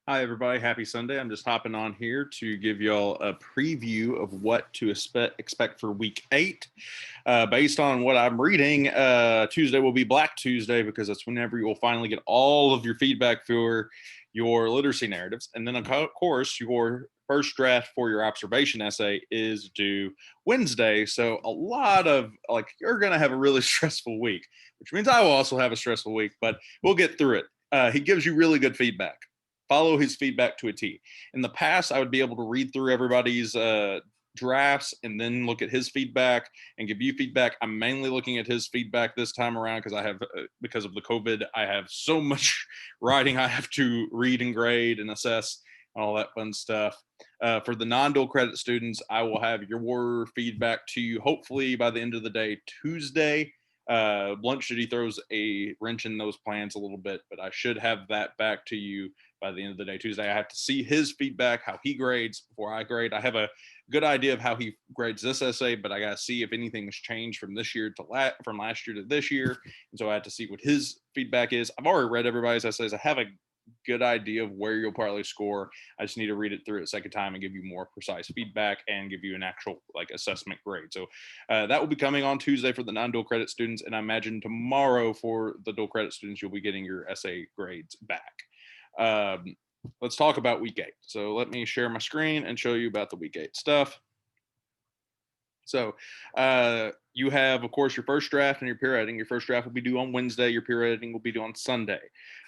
Hi, everybody. Happy Sunday. I'm just hopping on here to give y'all a preview of what to expect for week 8. Based on what I'm reading, Tuesday will be Black Tuesday because that's whenever you will finally get all of your feedback for your literacy narratives. And then, of course, your first draft for your observation essay is due Wednesday. So, a lot of you're going to have a really stressful week, which means I will also have a stressful week, but we'll get through it. He gives you really good feedback. Follow his feedback to a T. In the past, I would be able to read through everybody's drafts and then look at his feedback and give you feedback. I'm mainly looking at his feedback this time around because because of the COVID, I have so much writing I have to read and grade and assess and all that fun stuff. For the non-dual credit students, I will have your feedback to you hopefully by the end of the day, Tuesday. Blunt Shitty throws a wrench in those plans a little bit, but I should have that back to you by the end of the day Tuesday. I have to see his feedback, how he grades before I grade. I have a good idea of how he grades this essay, but I got to see if anything has changed from this year to from last year to this year. And so I have to see what his feedback is. I've already read everybody's essays. I have a good idea of where you'll probably score. I just need to read it through a second time and give you more precise feedback and give you an actual assessment grade. So that will be coming on Tuesday for the non-dual credit students, and I imagine tomorrow for the dual credit students you'll be getting your essay grades back. Let's talk about week 8. So let me share my screen and show you about the week 8 stuff. So you have, of course, your first draft and your peer editing. Your first draft will be due on Wednesday. Your peer editing will be due on Sunday.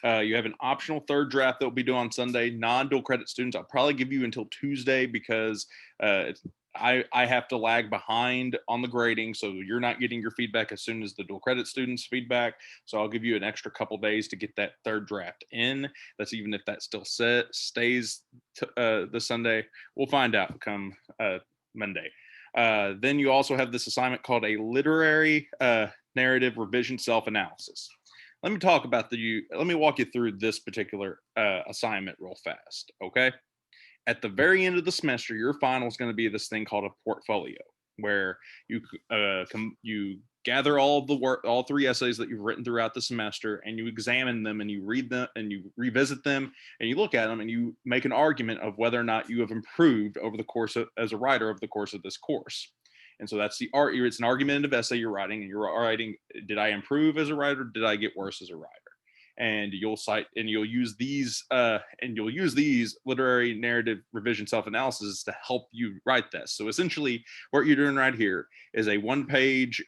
You have an optional third draft that will be due on Sunday. Non-dual credit students, I'll probably give you until Tuesday because I have to lag behind on the grading, so you're not getting your feedback as soon as the dual credit students' feedback. So I'll give you an extra couple days to get that third draft in. That's even if that still stays this Sunday. We'll find out come Monday. Then you also have this assignment called a literary narrative revision self-analysis. Let me walk you through this particular assignment real fast, okay? At the very end of the semester, your final is going to be this thing called a portfolio, where you gather all of the work, all 3 essays that you've written throughout the semester, and you examine them and you read them and you revisit them and you look at them and you make an argument of whether or not you have improved over the course as a writer over the course of this course. And so that's it's an argumentative essay you're writing, and you're writing, did I improve as a writer? Did I get worse as a writer? And you'll use these literary narrative revision self-analysis to help you write this. So essentially what you're doing right here is a 1-page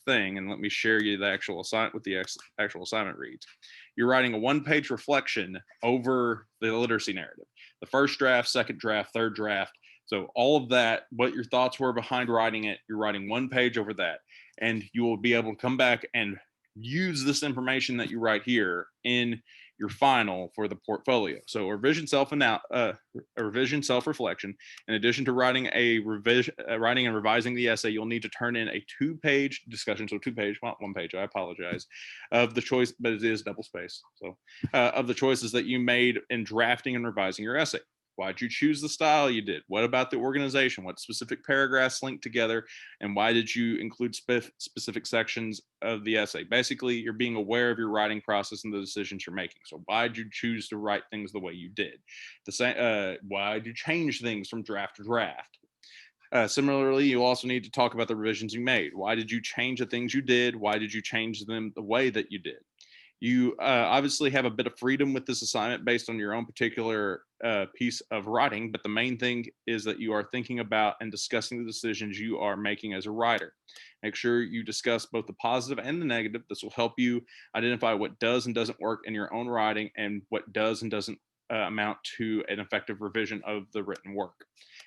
thing, and let me share you the actual assignment, what the actual assignment reads. You're writing a 1-page reflection over the literacy narrative, the first draft, second draft, third draft. So all of that, what your thoughts were behind writing it, you're writing 1 page over that, and you will be able to come back and use this information that you write here in your final for the portfolio. So a revision self-reflection. In addition to writing writing and revising the essay, you'll need to turn in a 2-page discussion. So 2-page, not 1 page. I apologize. Of the choice, but it is double space. So of the choices that you made in drafting and revising your essay. Why'd you choose the style you did? What about the organization? What specific paragraphs linked together? And why did you include specific sections of the essay? Basically, you're being aware of your writing process and the decisions you're making. So why did you choose to write things the way you did? Why did you change things from draft to draft? Similarly, you also need to talk about the revisions you made. Why did you change the things you did? Why did you change them the way that you did? You obviously have a bit of freedom with this assignment based on your own particular piece of writing, but the main thing is that you are thinking about and discussing the decisions you are making as a writer. Make sure you discuss both the positive and the negative. This will help you identify what does and doesn't work in your own writing and what does and doesn't amount to an effective revision of the written work.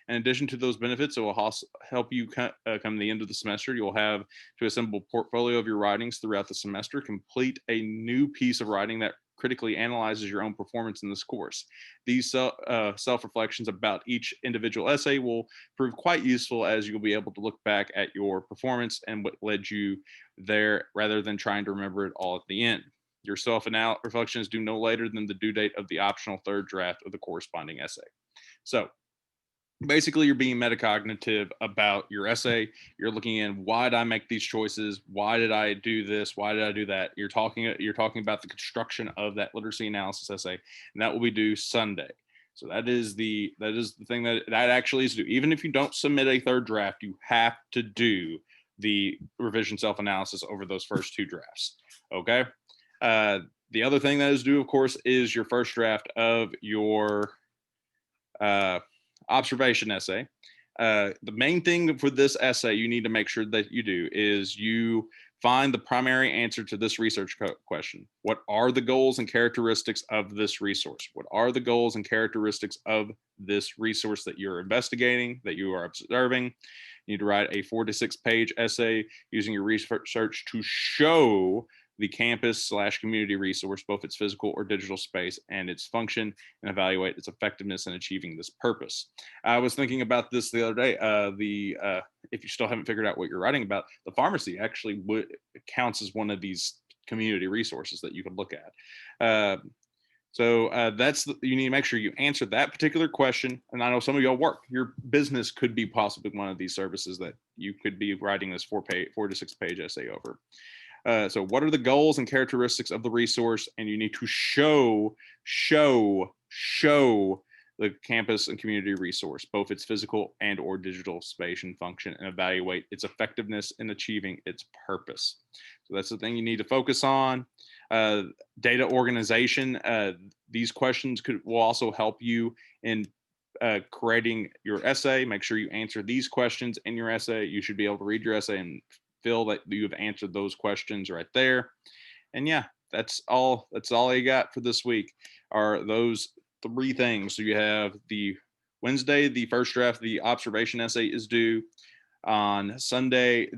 In addition to those benefits, it will also help you come to the end of the semester. You'll have to assemble a portfolio of your writings throughout the semester, complete a new piece of writing that critically analyzes your own performance in this course. These self-reflections about each individual essay will prove quite useful, as you'll be able to look back at your performance and what led you there rather than trying to remember it all at the end. Your self-reflection is due no later than the due date of the optional third draft of the corresponding essay. So basically you're being metacognitive about your essay. You're looking in, why did I make these choices? Why did I do this? Why did I do that? You're talking about the construction of that literacy analysis essay, and that will be due Sunday. So that is the thing that actually is due. Even if you don't submit a third draft, you have to do the revision self-analysis over those first two drafts. Okay. The other thing that is due, of course, is your first draft of your observation essay. The main thing for this essay you need to make sure that you do is you find the primary answer to this research question. What are the goals and characteristics of this resource? What are the goals and characteristics of this resource that you're investigating, that you are observing? You need to write a 4 to 6 page essay using your research to show the campus/community resource, both its physical or digital space, and its function, and evaluate its effectiveness in achieving this purpose. I was thinking about this the other day. If you still haven't figured out what you're writing about, the pharmacy actually counts as one of these community resources that you can look at. You need to make sure you answer that particular question. And I know some of y'all work. Your business could be possibly one of these services that you could be writing this 4 to 6 page essay over. So what are the goals and characteristics of the resource? And you need to show the campus and community resource, both its physical and or digital space and function, and evaluate its effectiveness in achieving its purpose. So that's the thing you need to focus on. Data organization. These questions will also help you in creating your essay. Make sure you answer these questions in your essay. You should be able to read your essay and feel that you've answered those questions right there. And yeah, that's all I got for this week are those 3 things. So you have the Wednesday, the first draft of the observation essay is due. On Sunday,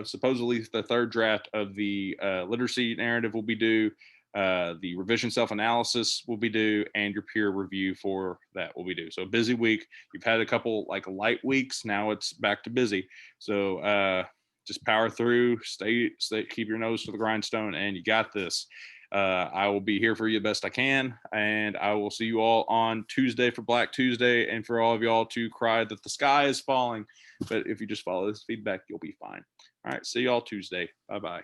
supposedly the third draft of the literacy narrative will be due. The revision self-analysis will be due, and your peer review for that will be due. So busy week. You've had a couple like light weeks. Now it's back to busy. So just power through, stay, keep your nose to the grindstone, and you got this. I will be here for you the best I can, and I will see you all on Tuesday for Black Tuesday, and for all of y'all to cry that the sky is falling. But if you just follow this feedback, you'll be fine. All right, see y'all Tuesday. Bye-bye.